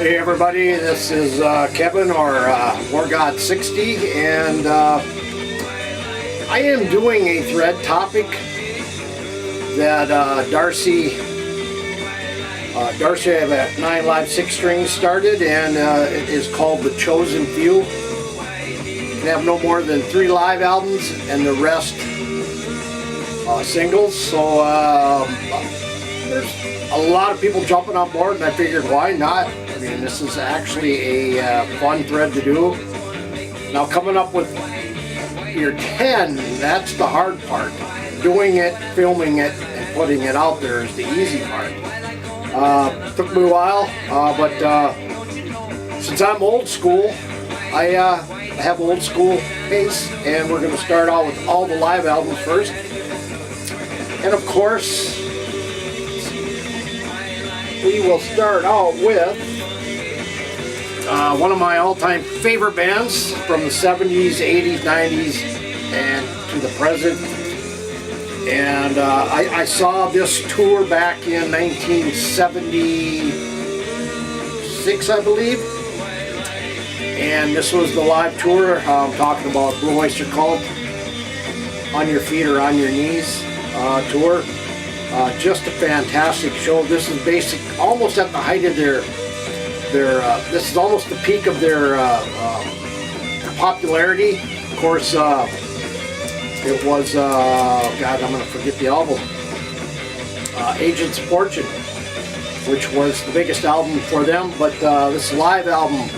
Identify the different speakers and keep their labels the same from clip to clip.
Speaker 1: Hey everybody, this is Kevin or Wargod60, and I am doing a thread topic that Darcy I have a 9 live 6 string started, and it is called The Chosen Few. You can have no more than 3 live albums and the rest singles. So there's a lot of people jumping on board, and I figured why not? I mean, this is actually a fun thread to do. Now, coming up with your 10, that's the hard part. Doing it, filming it, and putting it out there is the easy part. Took me a while, but since I'm old school, I have old school pace, and we're going to start out with all the live albums first. And of course, we will start out with one of my all-time favorite bands from the 70s, 80s, 90s, and to the present. And I saw this tour back in 1976, I believe. And this was the live tour. I'm talking about Blue Oyster Cult, On Your Feet or On Your Knees tour. Just a fantastic show. This is almost at the height of their this is almost the peak of their popularity. Of course, it was, God, I'm going to forget the album, Agents of Fortune, which was the biggest album for them, but this live album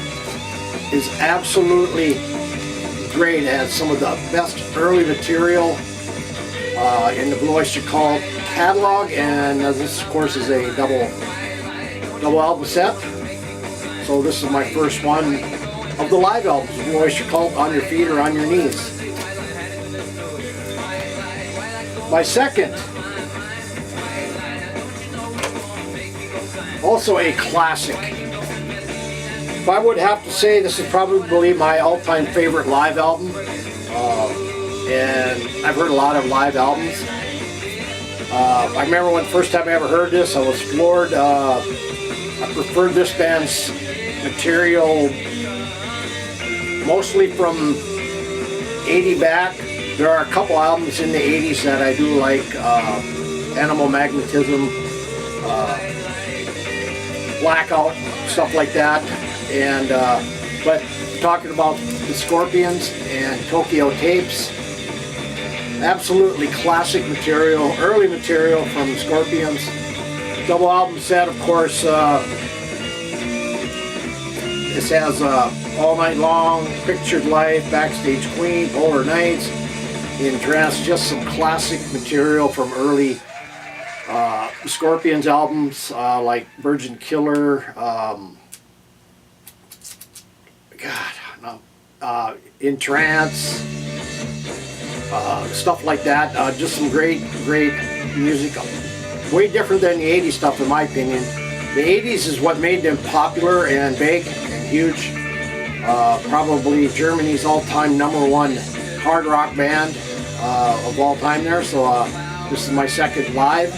Speaker 1: is absolutely great. It has some of the best early material in the Blue Oyster Cult catalog, and this, of course, is a double album set. So this is my first one of the live albums, Blue Oyster Cult, On Your Feet or On Your Knees. My second, also a classic. If I would have to say, this is probably my all-time favorite live album, and I've heard a lot of live albums. I remember when the first time I ever heard this, I was floored. I preferred this band's material mostly from 80 back. There are a couple albums in the 80s that I do like, Animal Magnetism, Blackout, stuff like that. And but talking about the Scorpions and Tokyo Tapes, absolutely classic material, early material from the Scorpions. Double album set, of course. This has All Night Long, Pictured Life, Backstage Queen, Polar Nights, In Dress, just some classic material from early Scorpions albums like Virgin Killer, In Trance, stuff like that. Just some great music. Way different than the 80s stuff, in my opinion. The 80s is what made them popular and big and huge. Probably Germany's all-time #1 hard rock band of all time there. So this is my second live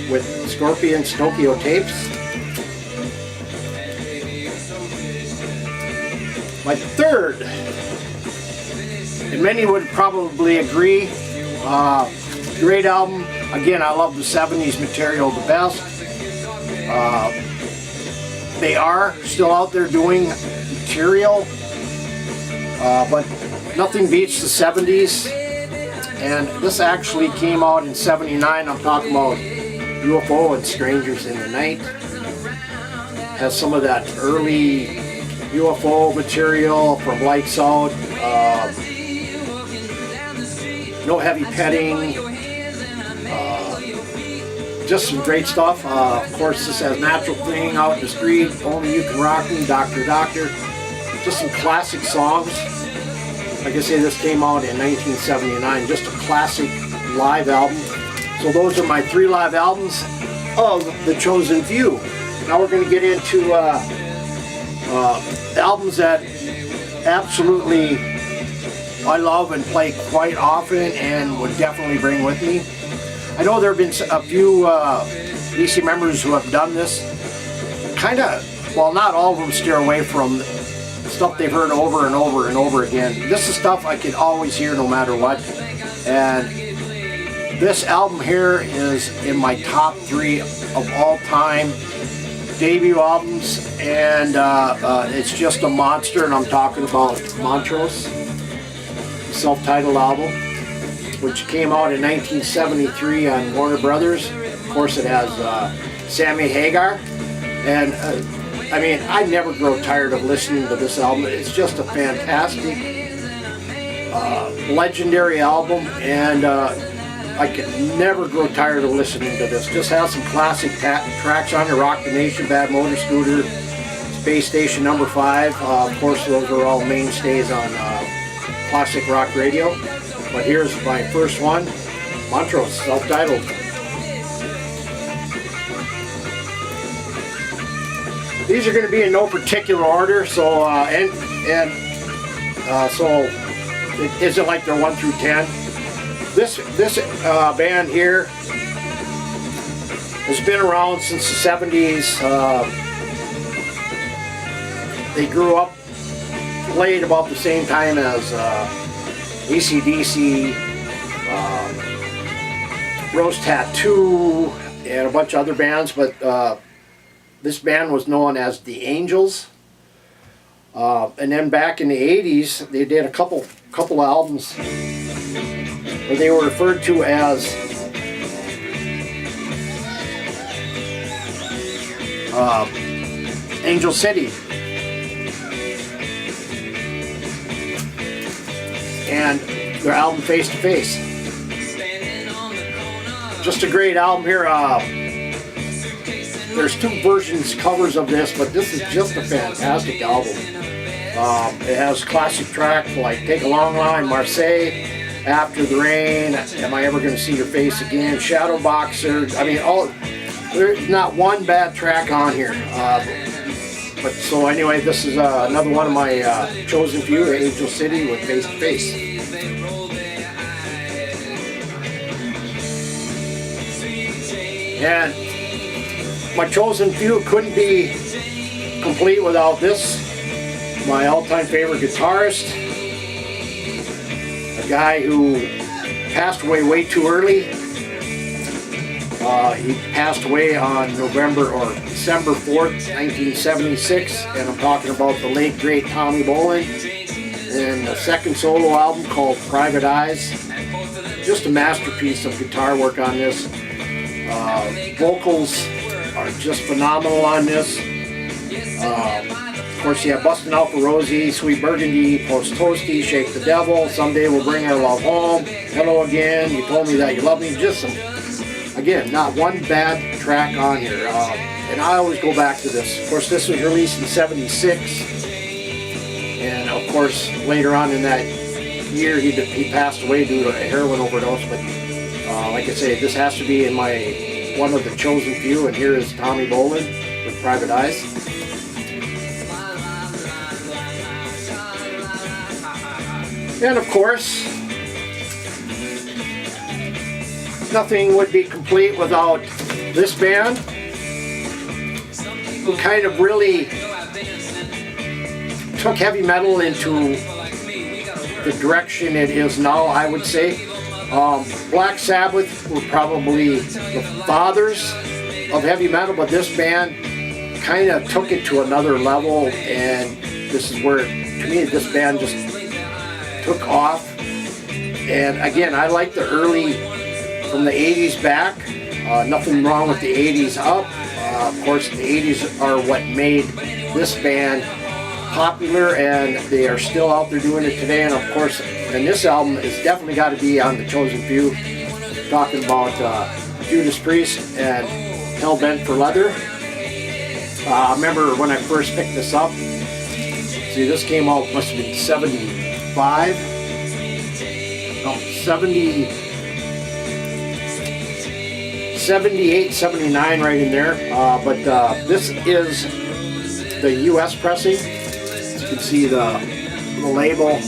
Speaker 1: with Scorpions Tokyo Tapes. My third, and many would probably agree, great album. Again, I love the 70s material the best. They are still out there doing material, but nothing beats the 70s. And this actually came out in '79. I'm talking about UFO and Strangers in the Night. Has some of that early UFO material from Lights Out. No Heavy Petting. Just some great stuff. Of course, this has Natural Thing, Out in the Street, Only You Can Rock Me, Doctor Doctor. Just some classic songs. Like I say, this came out in 1979. Just a classic live album. So those are my 3 live albums of The Chosen Few. Now we're going to get into albums that absolutely I love and play quite often and would definitely bring with me. I know there have been a few DC members who have done this. Kind of well, not all of them steer away from stuff they've heard over and over and over again. This is stuff I could always hear no matter what. And this album here is in my top 3 of all time debut albums, and it's just a monster, and I'm talking about Montrose, self-titled album, which came out in 1973 on Warner Brothers. Of course, it has Sammy Hagar, and I mean, I never grow tired of listening to this album. It's just a fantastic, legendary album, and I could never grow tired of listening to this. Just has some classic tracks on it: Rock the Nation, Bad Motor Scooter, Space Station Number 5. Of course, those are all mainstays on classic rock radio. But here's my first one, Montrose, self-titled. These are going to be in no particular order, so so it isn't like they're 1 through 10. This band here has been around since the 70s. They grew up, played about the same time as AC/DC, Rose Tattoo, and a bunch of other bands, but this band was known as the Angels. And then back in the 80s, they did a couple albums where they were referred to as Angel City. And their album Face to Face. Just a great album here. There's 2 versions, covers of this, but this is just a fantastic album. It has classic tracks like Take a Long Line, Marseille, After the Rain, Am I Ever Gonna See Your Face Again, Shadow Boxer. I mean, there's not one bad track on here. But so anyway, this is another one of my chosen few, Angel City with Face to Face. And my chosen few couldn't be complete without this. My all-time favorite guitarist, a guy who passed away way too early. He passed away on December 4th, 1976, and I'm talking about the late great Tommy Bolin, and a second solo album called Private Eyes. Just a masterpiece of guitar work on this. Vocals are just phenomenal on this. Of course, you have Bustin' Out for Rosie, Sweet Burgundy, Post Toasty, Shake the Devil, Someday We'll Bring Our Love Home, Hello Again, You Told Me That You Love Me. Just some, again, not one bad track on here. And I always go back to this. Of course, this was released in '76. And of course, later on in that year, he passed away due to a heroin overdose. But like I say, this has to be in my one of the chosen few. And here is Tommy Bolin with Private Eyes. And of course, nothing would be complete without this band, who kind of really took heavy metal into the direction it is now, I would say. Black Sabbath were probably the fathers of heavy metal, but this band kind of took it to another level, and this is where, to me, this band just took off. And again, I like the early, from the 80s back. Nothing wrong with the 80s up. Of course, the 80s are what made this band popular, and they are still out there doing it today. And of course, and this album has definitely got to be on the chosen few. Talking about Judas Priest and Hell Bent for Leather. I remember when I first picked this up. See, this came out, must have been 75. No, 78, 79, right in there. But this is the U.S. pressing. As you can see the label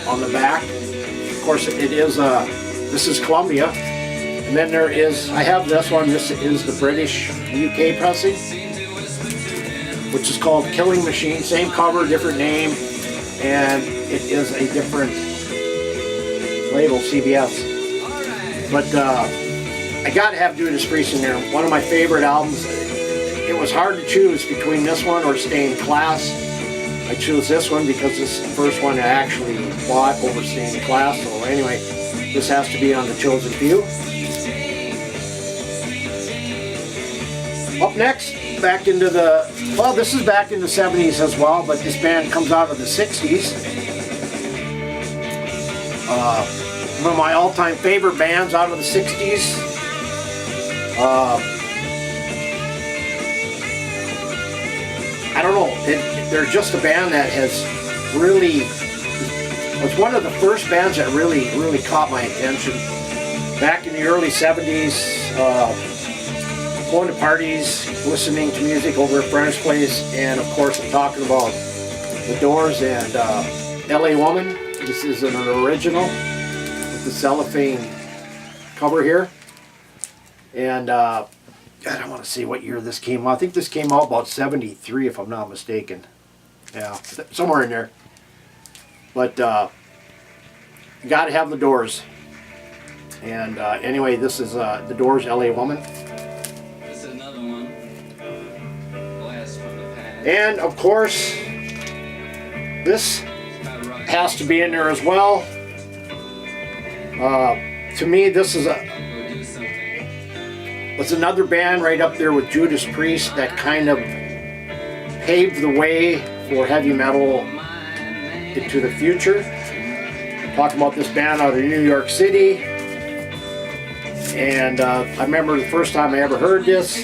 Speaker 1: on the back. Of course, it is this is Columbia, and then there is, I have this one. This is the British UK pressing. which is called Killing Machine. Same cover, different name, and it is a different label, CBS. But I gotta have Judas Priest in there. One of my favorite albums. It was hard to choose between this one or Stained Class. I chose this one because this is the first one I actually bought over Stained Class. So anyway, this has to be on the chosen few. Up next, back into the, well, this is back in the 70s as well, but this band comes out of the 60s. One of my all-time favorite bands out of the 60s. I don't know, they're just a band that has really, was one of the first bands that really caught my attention. Back in the early 70s, going to parties, listening to music over at friend's place, and of course I'm talking about The Doors and LA Woman. This is an original with the cellophane cover here. And God, I want to see what year this came out. I think this came out about 73 if I'm not mistaken. Yeah, somewhere in there. But you got to have The Doors. And anyway, this is The Doors, LA Woman.
Speaker 2: This is another one. Blast from the past.
Speaker 1: And of course, this has to be in there as well. To me, this is was another band right up there with Judas Priest that kind of paved the way for heavy metal into the future. Talking about this band out of New York City, and I remember the first time I ever heard this,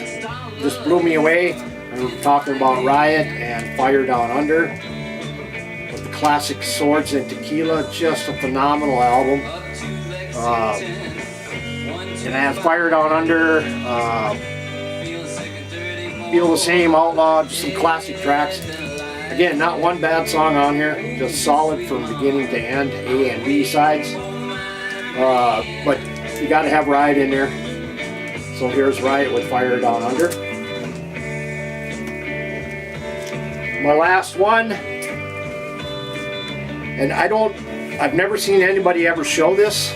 Speaker 1: just blew me away. I'm talking about Riot and Fire Down Under with the classic Swords and Tequila, just a phenomenal album. And I have Fire Down Under, Feel the Same, Outlaw, just some classic tracks. Again, not one bad song on here, just solid from beginning to end, A and B sides. But you gotta have Riot in there. So here's Riot with Fire Down Under. My last one, and I've never seen anybody ever show this.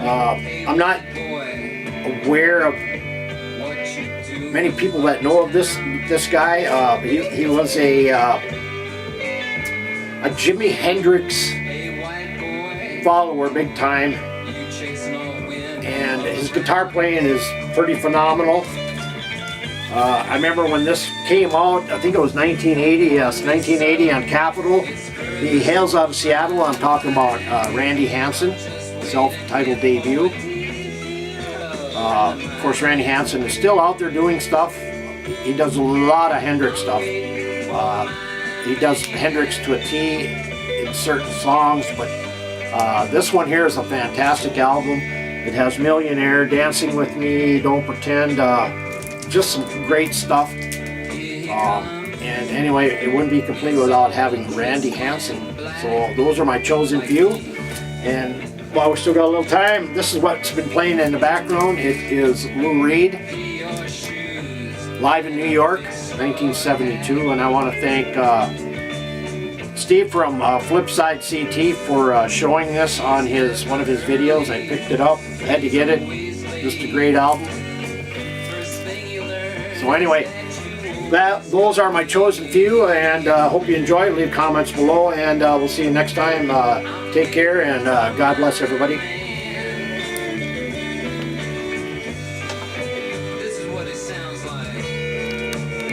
Speaker 1: I'm not aware of many people that know of this guy. He was a Jimi Hendrix follower, big time, and his guitar playing is pretty phenomenal. I remember when this came out, I think it was 1980, yes, 1980 on Capitol. He hails out of Seattle. I'm talking about Randy Hansen. Self-titled debut. Of course, Randy Hansen is still out there doing stuff. He does a lot of Hendrix stuff. He does Hendrix to a T in certain songs, but this one here is a fantastic album. It has Millionaire, Dancing With Me, Don't Pretend, just some great stuff. And anyway, it wouldn't be complete without having Randy Hansen. So those are my chosen few. And while we still got a little time, this is what's been playing in the background. It is Lou Reed, live in New York, 1972. And I want to thank Steve from Flipside CT for showing this on one of his videos. I picked it up, had to get it. Just a great album. So anyway, those are my chosen few, and hope you enjoy. Leave comments below, and we'll see you next time. Take care, and God bless everybody.